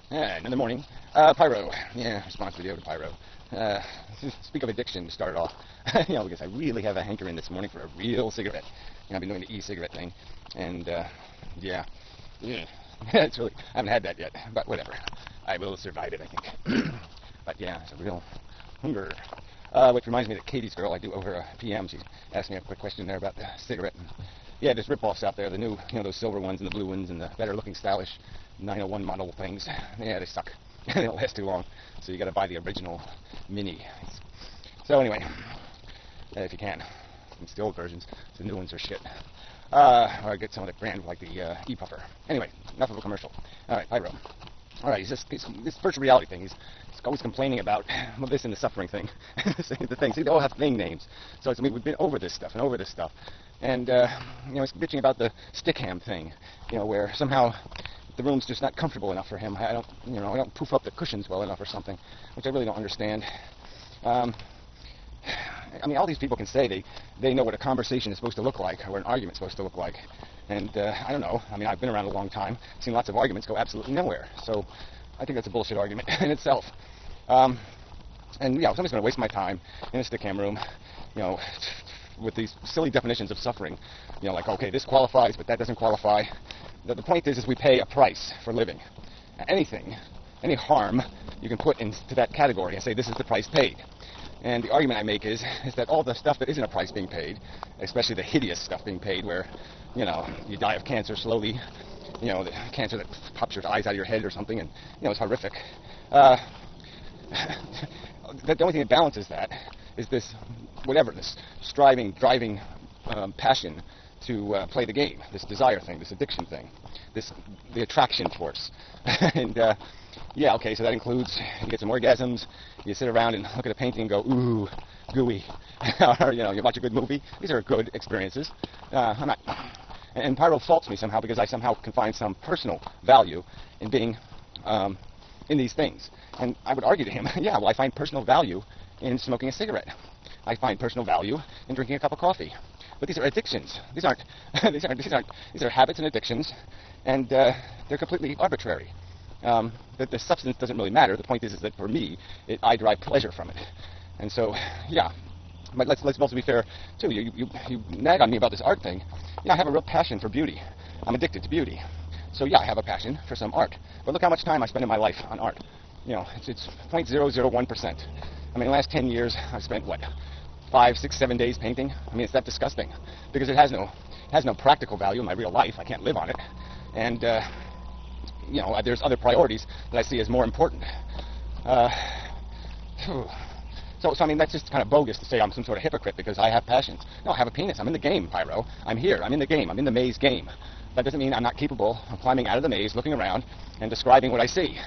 Another morning. Pyrrho. Yeah, response video to Pyrrho. Uh, Speak of addiction to start off. Because I really have a hankering this morning for a real cigarette. I've been doing the e-cigarette thing, and yeah, it's really, I haven't had that yet, but whatever. I will survive it, I think. But yeah, it's a real hunger. Which reminds me that Katie's girl, I do over a PM, she asked me a quick question there about the cigarette. And yeah, there's rip-offs out there, the new, those silver ones and the blue ones and the better-looking, stylish 901 model things. Yeah, they suck. They don't last too long. So you got to buy the original mini. So anyway, if you can, it's the old versions. The new ones are shit. Or I get some of the brand like the e-puffer. Anyway, enough of a commercial. All right, Pyrrho. All right, he's this virtual reality thing. He's always complaining about this and the suffering thing. The thing. See, they all have thing names. So we've been over this stuff and over this stuff. And he's bitching about the stick ham thing. Where somehow the room's just not comfortable enough for him. I don't poof up the cushions well enough or something, which I really don't understand. All these people can say they know what a conversation is supposed to look like, or what an argument's supposed to look like. And I don't know. I've been around a long time, seen lots of arguments go absolutely nowhere. So I think that's a bullshit argument in itself. If somebody's going to waste my time in a stick ham room, with these silly definitions of suffering, like, okay, this qualifies, but that doesn't qualify. The point is we pay a price for living. Anything, any harm, you can put into that category and say this is the price paid. And the argument I make is that all the stuff that isn't a price being paid, especially the hideous stuff being paid where, you die of cancer slowly, the cancer that pops your eyes out of your head or something, and, it's horrific. The only thing that balances that is this striving, driving passion to play the game, this desire thing, this addiction thing, the attraction force. And okay, so that includes you get some orgasms, you sit around and look at a painting and go, ooh, gooey, or you watch a good movie. These are good experiences. And Pyrrho faults me somehow because I somehow can find some personal value in being in these things. And I would argue to him, I find personal value in smoking a cigarette. I find personal value in drinking a cup of coffee. But these are addictions. These are habits and addictions, and they're completely arbitrary. The substance doesn't really matter. The point is that for me, I derive pleasure from it. And so, but let's also be fair too. You nag on me about this art thing. I have a real passion for beauty. I'm addicted to beauty. So I have a passion for some art. But look how much time I spend in my life on art. It's 0.001%. In the last 10 years, I've spent 5, 6, 7 days painting. It's that disgusting because it has no practical value in my real life. I can't live on it. And there's other priorities that I see as more important. So that's just kind of bogus to say I'm some sort of hypocrite because I have passions. No, I have a penis. I'm in the game, Pyrrho. I'm here. I'm in the game. I'm in the maze game. That doesn't mean I'm not capable of climbing out of the maze, looking around, and describing what I see.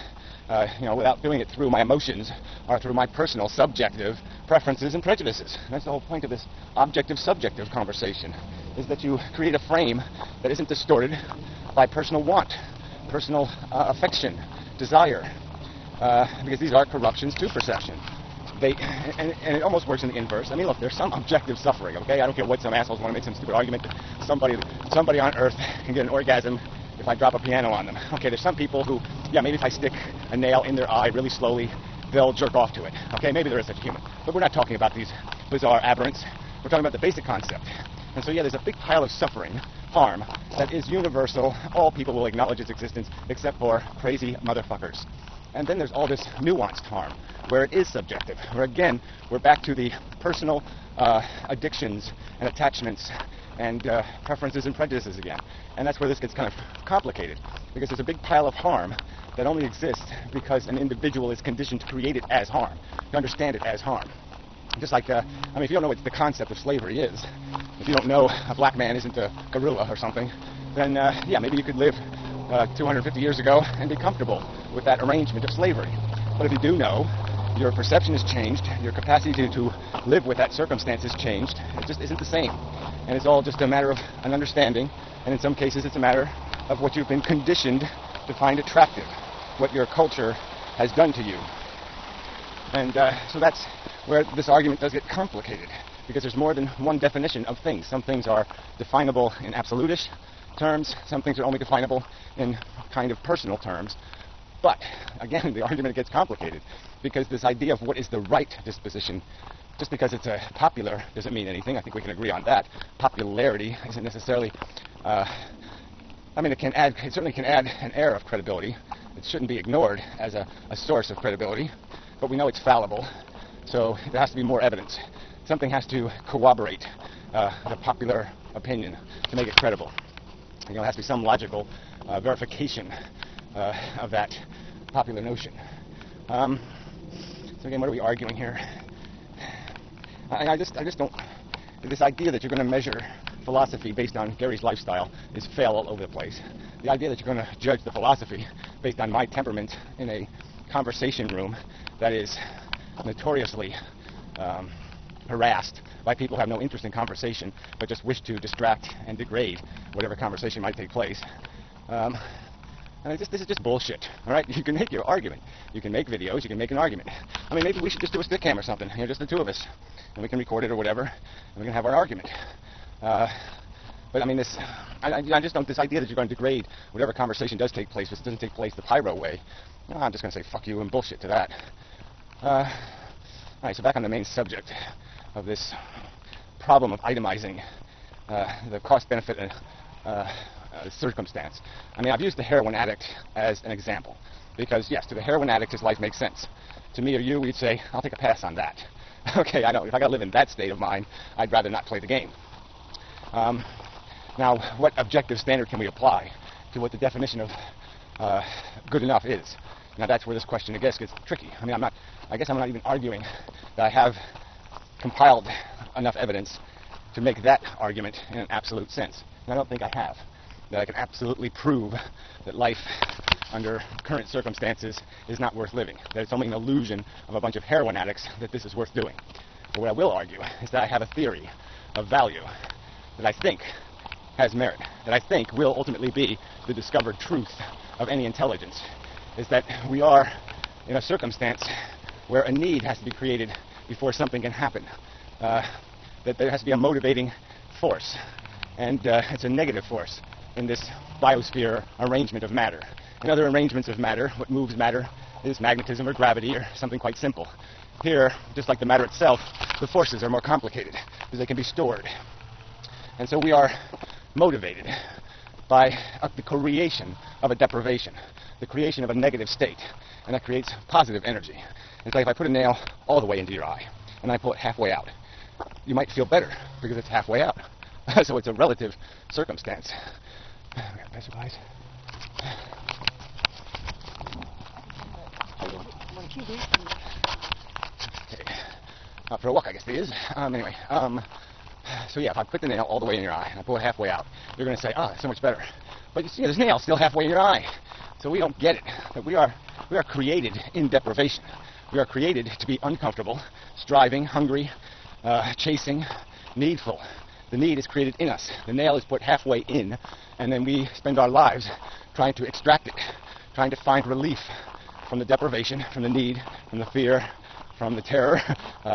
Without doing it through my emotions or through my personal subjective preferences and prejudices. And that's the whole point of this objective-subjective conversation, is that you create a frame that isn't distorted by personal want, personal affection, desire, because these are corruptions to perception. And it almost works in the inverse. Look, there's some objective suffering, okay? I don't care what some assholes want to make some stupid argument that somebody on Earth can get an orgasm if I drop a piano on them. Okay, there's some people who, maybe if I stick a nail in their eye really slowly, they'll jerk off to it. Okay, maybe there is such a human. But we're not talking about these bizarre aberrants. We're talking about the basic concept. And so, there's a big pile of suffering, harm, that is universal. All people will acknowledge its existence except for crazy motherfuckers. And then there's all this nuanced harm, where it is subjective, where again, we're back to the personal addictions and attachments and preferences and prejudices again. And that's where this gets kind of complicated, because there's a big pile of harm that only exists because an individual is conditioned to create it as harm, to understand it as harm. Just like, if you don't know what the concept of slavery is, if you don't know a black man isn't a gorilla or something, then, maybe you could live 250 years ago and be comfortable with that arrangement of slavery. But if you do know, your perception has changed, your capacity to live with that circumstance has changed. It just isn't the same. And it's all just a matter of an understanding, and in some cases it's a matter of what you've been conditioned to find attractive, what your culture has done to you. And so that's where this argument does get complicated, because there's more than one definition of things. Some things are definable in absolutist terms, some things are only definable in kind of personal terms. But again, the argument gets complicated, because this idea of what is the right disposition, just because it's popular doesn't mean anything. I think we can agree on that. Popularity isn't necessarily, it certainly can add an air of credibility. It shouldn't be ignored as a source of credibility, but we know it's fallible, so there has to be more evidence. Something has to corroborate the popular opinion to make it credible. There has to be some logical verification of that popular notion. So again, what are we arguing here? I just don't. This idea that you're going to measure philosophy based on Gary's lifestyle is fail all over the place. The idea that you're going to judge the philosophy based on my temperament in a conversation room that is notoriously harassed by people who have no interest in conversation but just wish to distract and degrade whatever conversation might take place. This is just bullshit, all right? You can make your argument. You can make videos. You can make an argument. Maybe we should just do a stick cam or something, just the two of us, and we can record it or whatever, and we can have our argument. But I just don't, this idea that you're going to degrade whatever conversation does take place, if it doesn't take place the pyrrho way, I'm just going to say fuck you and bullshit to that. All right, so back on the main subject of this problem of itemizing the cost-benefit circumstance. I've used the heroin addict as an example because, yes, to the heroin addict, his life makes sense. To me or you, we'd say, I'll take a pass on that. Okay, I know. If I got to live in that state of mind, I'd rather not play the game. Now, what objective standard can we apply to what the definition of good enough is? Now, that's where this question, I guess, gets tricky. I'm not even arguing that I have compiled enough evidence to make that argument in an absolute sense. And I don't think I have. That I can absolutely prove that life under current circumstances is not worth living. That it's only an illusion of a bunch of heroin addicts that this is worth doing. But what I will argue is that I have a theory of value that I think has merit, that I think will ultimately be the discovered truth of any intelligence, is that we are in a circumstance where a need has to be created before something can happen. That there has to be a motivating force, and it's a negative force in this biosphere arrangement of matter. In other arrangements of matter, what moves matter is magnetism or gravity or something quite simple. Here, just like the matter itself, the forces are more complicated because they can be stored. And so we are motivated by the creation of a deprivation, the creation of a negative state, and that creates positive energy. It's like if I put a nail all the way into your eye and I pull it halfway out, you might feel better because it's halfway out. So it's a relative circumstance. We got best supplies. Okay. For a walk, I guess it is. So yeah, if I put the nail all the way in your eye and I pull it halfway out, you're going to say, that's so much better. But you see, this nail's still halfway in your eye. So we don't get it. But we are created in deprivation. We are created to be uncomfortable, striving, hungry, chasing, needful. The need is created in us. The nail is put halfway in, and then we spend our lives trying to extract it, trying to find relief from the deprivation, from the need, from the fear, from the terror,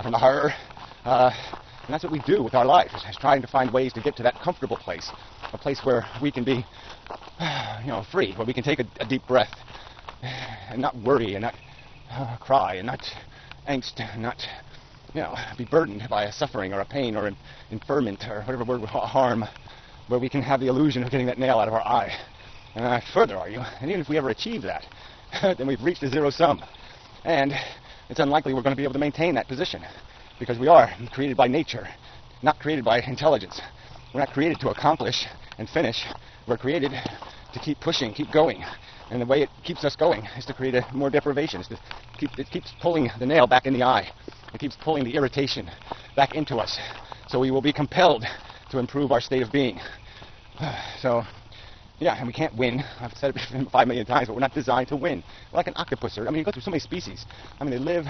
from the horror. And that's what we do with our life, is trying to find ways to get to that comfortable place, a place where we can be, free, where we can take a deep breath and not worry and not cry and not angst and not be burdened by a suffering or a pain or an infirmment or whatever word, harm, where we can have the illusion of getting that nail out of our eye. And I further argue, and even if we ever achieve that, then we've reached a zero sum. And it's unlikely we're going to be able to maintain that position, because we are created by nature, not created by intelligence. We're not created to accomplish and finish. We're created to keep pushing, keep going. And the way it keeps us going is to create more deprivation. It keeps pulling the nail back in the eye. It keeps pulling the irritation back into us. So we will be compelled to improve our state of being. So, yeah, and we can't win. I've said it 5 million times, but we're not designed to win. We're like an octopus. You go through so many species. They live,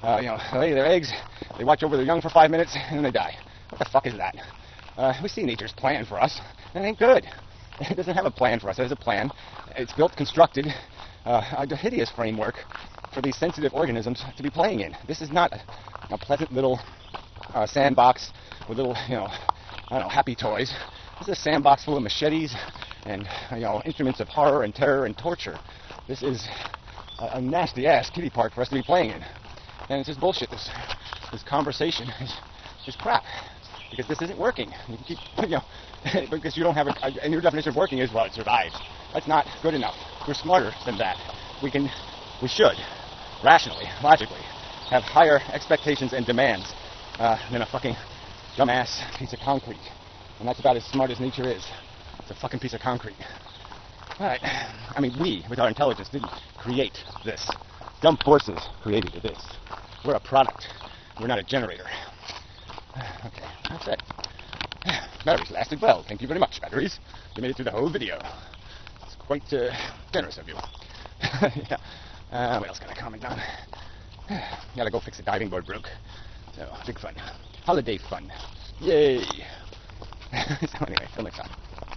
they lay their eggs, they watch over their young for 5 minutes, and then they die. What the fuck is that? We see nature's plan for us, and it ain't good. It doesn't have a plan for us. It has a plan. It's built, constructed, a hideous framework for these sensitive organisms to be playing in. This is not a pleasant little sandbox with little, happy toys. This is a sandbox full of machetes and, instruments of horror and terror and torture. This is a nasty ass kiddie park for us to be playing in. And it's just bullshit. This conversation is crap. Because this isn't working. You can keep, because you don't have and your definition of working is, well, it survives. That's not good enough. We're smarter than that. We should, rationally, logically, have higher expectations and demands than a fucking dumbass piece of concrete. And that's about as smart as nature is. It's a fucking piece of concrete. Alright. I mean, we, with our intelligence, didn't create this. Dumb forces created this. We're a product. We're not a generator. Okay, that's it. Batteries lasted well. Thank you very much, batteries. You made it through the whole video. It's quite generous of you. Yeah. What else can I comment on? Gotta go fix the diving board broke. So, big fun. Holiday fun. Yay! So anyway, till next time.